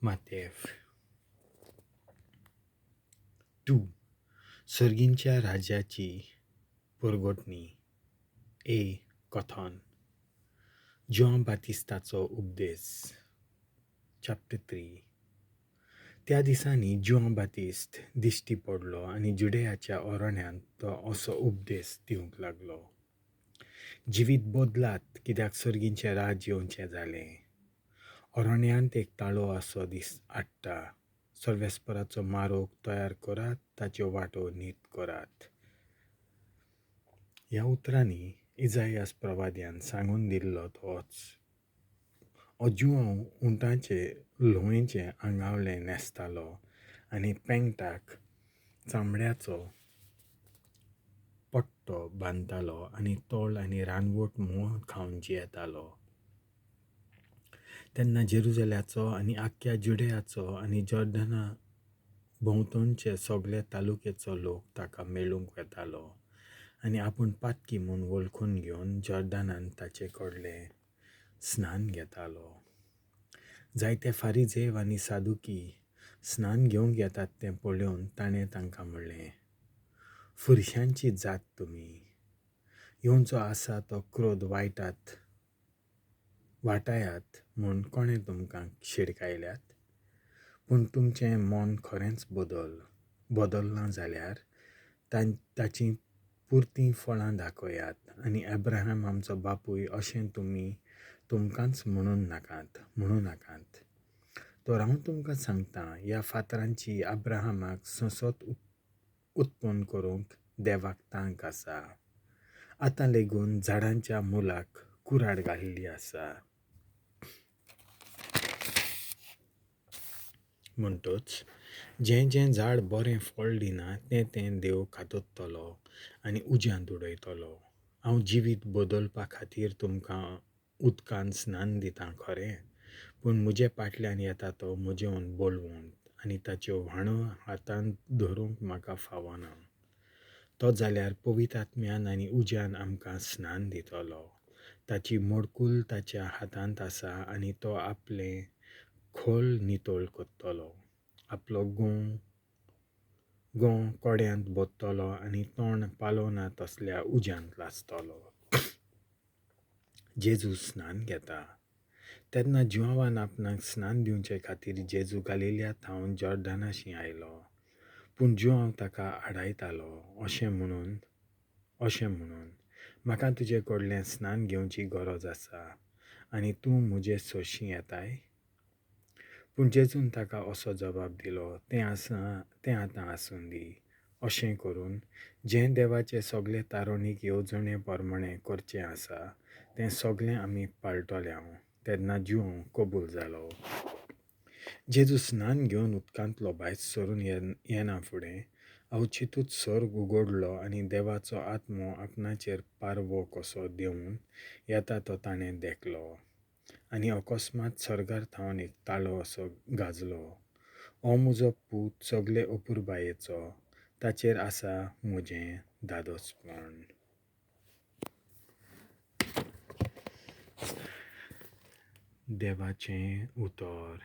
Matew. 2. सर्गींच्या राज्याची परगोटणी. ए. कथन. जॉन बातिस्ताचो उपदेश. चॅप्टर 3. त्या दिसांनी जॉन बातिस्त दिश्टी पडलो आनी जुडेयाच्या ओरोण्यांत तो असो उपदेश दिवंक लागलो. जिवीत बदलात, कित्याक सर्गींचें राज येवचें जालें. ओरोण्यांत एक ताळो असो आडटा. सर्वेस्पराचो मारोग तयार करात, ताच्यो वाटो नीट करात. ह्या उतरांनी इजायास प्रवाद्यान सांगून दिल्लो तोच. जुंव उंटाचे ल्हवेंचे आंगावले न्हेसतालो आनी पेंगटाक चामड्याचो पट्टो बांदतालो आनी तोळ आनी रानवट म्होंव खावन जियेतालो. तेन्ना जेरुजल्याचो आनी आख्ख्या जुडेयाचो आनी जॉर्दना भोंवतणचे सगळे तालुकेचो लोक ताका मेळूंक येतालो आनी आपूण पातकी म्हूण वळखून घेवन जॉर्दानान ताचे कडले स्नान घेतालो. जायते फारिझेव आनी सादुकी स्नान घेवंक येतात तें पळोवन ताणें तांकां म्हणलें, फुरश्यांची जात तुमी. येवचो आसा तो क्रोध वाटायात म्हूण कोणें तुमकां शिडकायल्यात? पूण तुमचें मन खरेंच बदलना जाल्यार ताची पुर्ती फळां दाखयात. आनी अब्राहम आमचो बापूय अशें तुमी तुमकांच म्हणू नाकात. तर हांव तुमकां सांगतां, ह्या फातरांची अब्राहमाक ससत उत्पन्न करूंक देवाक तांक आसा. आतां लेगून झाडांच्या मुलाक कुराड घाल्ली आसा. म्हणटच जें झाड बरें फळ दिना तें देव खातोत्तलो आनी उज्यांत उडयतलो. हांव जिवीत बदलपा खातीर तुमकां उदकान स्नान दितां खरें, पूण म्हजे फाटल्यान येता तो म्हजेवन बळवंत आनी ताच्यो व्हाणो हातांत धरूंक म्हाका फावना. तो जाल्यार पवित्र आत्म्यान आनी उज्यान आमकां स्नान दितलो. ताची मडकूल ताच्या हातांत आसा आनी तो आपलें खोल नितळ करतलो. आपलो गों कोड्यांत बोत्तलो आनी तोंड पालोना तसल्या उज्यांत लासतलो. जेजू स्नान घेता. तेन्ना जुआवान आपणाक स्नान दिवचे खातीर जेजू गालिल्ल्या थावन जॉर्दानाशी आयलो. पूण जुआव ताका आडायतालो अशें म्हणून म्हाका तुजे कडलें स्नान घेवची गरज आसा आनी तूं म्हजे सोयशी येताय? पूण जेजून ताका असो जबाब दिलो, तें आतां आसूं दी. अशें करून जें देवाचे सगळे तारुणीक येवजणे प्रमाणें करचें आसा तें सगळें आमी पाळटल्यांव. तेन्ना जुआव कबूल जालो. जेजू स्नान घेवन उदकांतलो भायर सरून येना फुडें अवचितूच सर्ग उगडलो आनी देवाचो आत्मो आपणाचेर पारवो कसो देंवन येता तो ताणें देखलो. आनी अकस्मात सर्गार थावन एक ताळो असो गाजलो. हो म्हजो पूत सगळे अपुरबायेचो, ताचेर आसा म्हजें दादोसपण. देवाचें उतर.